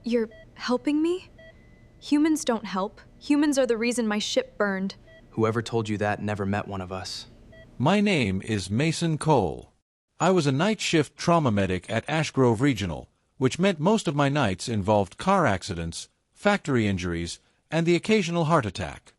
You're helping me? Humans don't help. Humans are the reason my ship burned. Whoever told you that never met one of us. My name is Mason Cole. I was a night shift trauma medic at Ashgrove Regional, which meant most of my nights involved car accidents, factory injuries, and the occasional heart attack.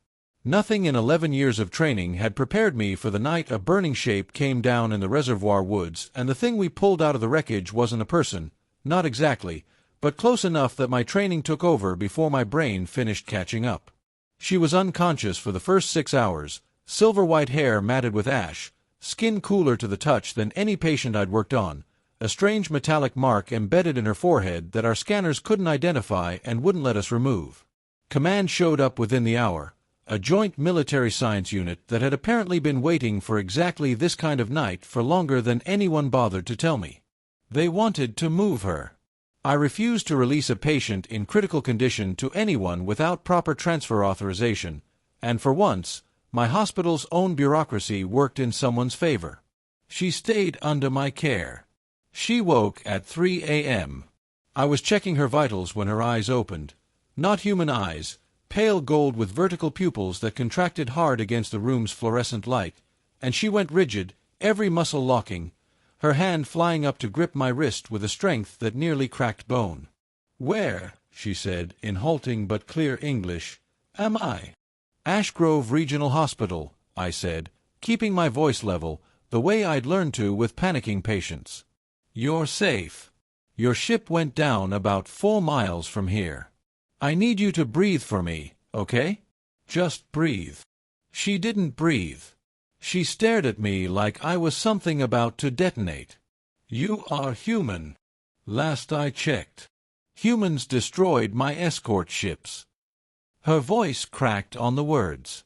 Nothing in 11 years of training had prepared me for the night a burning shape came down in the reservoir woods, and the thing we pulled out of the wreckage wasn't a person, not exactly, but close enough that my training took over before my brain finished catching up. She was unconscious for the first 6 hours, silver-white hair matted with ash, skin cooler to the touch than any patient I'd worked on, a strange metallic mark embedded in her forehead that our scanners couldn't identify and wouldn't let us remove. Command showed up within the hour, a joint military science unit that had apparently been waiting for exactly this kind of night for longer than anyone bothered to tell me. They wanted to move her. I refused to release a patient in critical condition to anyone without proper transfer authorization, and for once, my hospital's own bureaucracy worked in someone's favor. She stayed under my care. She woke at 3 a.m. I was checking her vitals when her eyes opened. Not human eyes, pale gold with vertical pupils that contracted hard against the room's fluorescent light, and she went rigid, every muscle locking, her hand flying up to grip my wrist with a strength that nearly cracked bone. "Where," she said, in halting but clear English, "am I?" "Ashgrove Regional Hospital," I said, keeping my voice level, the way I'd learned to with panicking patients. "You're safe. Your ship went down about 4 miles from here. I need you to breathe for me, okay? Just breathe." She didn't breathe. She stared at me like I was something about to detonate. "You are human. Last I checked. Humans destroyed my escort ships." Her voice cracked on the words.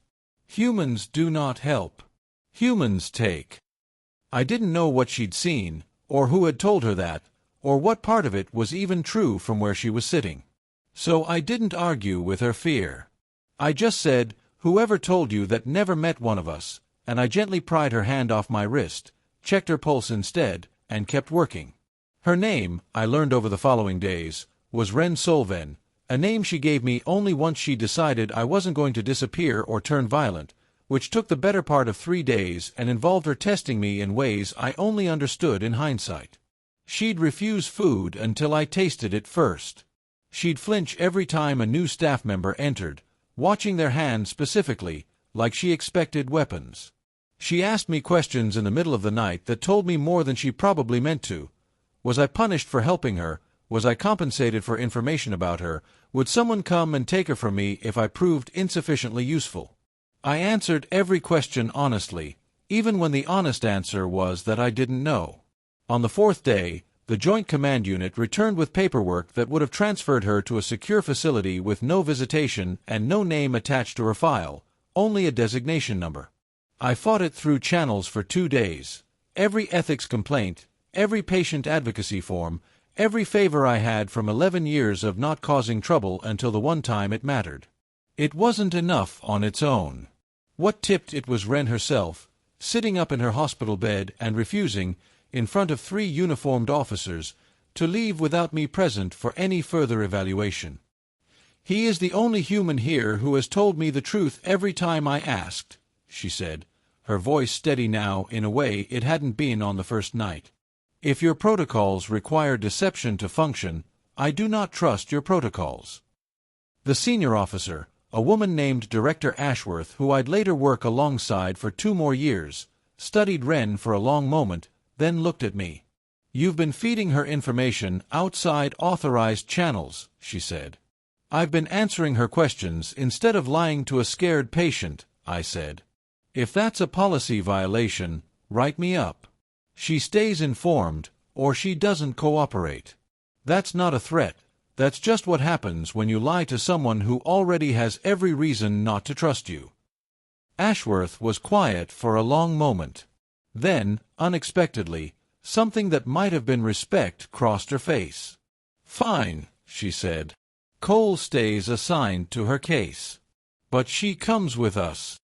"Humans do not help. Humans take." I didn't know what she'd seen, or who had told her that, or what part of it was even true from where she was sitting. So I didn't argue with her fear. I just said, "Whoever told you that never met one of us," and I gently pried her hand off my wrist, checked her pulse instead, and kept working. Her name, I learned over the following days, was Ren Solven, a name she gave me only once she decided I wasn't going to disappear or turn violent, which took the better part of 3 days and involved her testing me in ways I only understood in hindsight. She'd refuse food until I tasted it first. She'd flinch every time a new staff member entered, watching their hands specifically, like she expected weapons. She asked me questions in the middle of the night that told me more than she probably meant to. Was I punished for helping her? Was I compensated for information about her? Would someone come and take her from me if I proved insufficiently useful? I answered every question honestly, even when the honest answer was that I didn't know. On the 4th day, the Joint Command Unit returned with paperwork that would have transferred her to a secure facility with no visitation and no name attached to her file, only a designation number. I fought it through channels for 2 days. Every ethics complaint, every patient advocacy form, every favor I had from 11 years of not causing trouble until the one time it mattered. It wasn't enough on its own. What tipped it was Ren herself, sitting up in her hospital bed and refusing, in front of 3 uniformed officers, to leave without me present for any further evaluation. "He is the only human here who has told me the truth every time I asked," she said, her voice steady now in a way it hadn't been on the first night. "If your protocols require deception to function, I do not trust your protocols." The senior officer, a woman named Director Ashworth, who I'd later work alongside for 2 more years, studied Ren for a long moment, then looked at me. "You've been feeding her information outside authorized channels," she said. "I've been answering her questions instead of lying to a scared patient," I said. "If that's a policy violation, write me up. She stays informed, or she doesn't cooperate. That's not a threat. That's just what happens when you lie to someone who already has every reason not to trust you." Ashworth was quiet for a long moment. Then, unexpectedly, something that might have been respect crossed her face. "Fine," she said. "Cole stays assigned to her case. But she comes with us."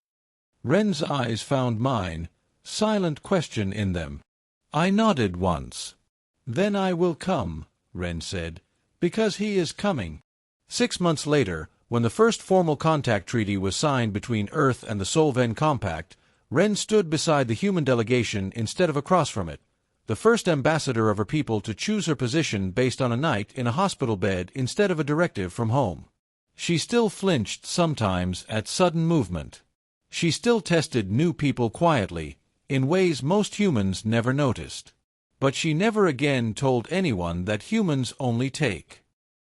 Ren's eyes found mine, silent question in them. I nodded once. "Then I will come," Ren said, Because he is coming. 6 months later, when the first formal contact treaty was signed between Earth and the Solven Compact, Ren stood beside the human delegation instead of across from it, the first ambassador of her people to choose her position based on a night in a hospital bed instead of a directive from home. She still flinched sometimes at sudden movement. She still tested new people quietly, in ways most humans never noticed. But she never again told anyone that humans only take.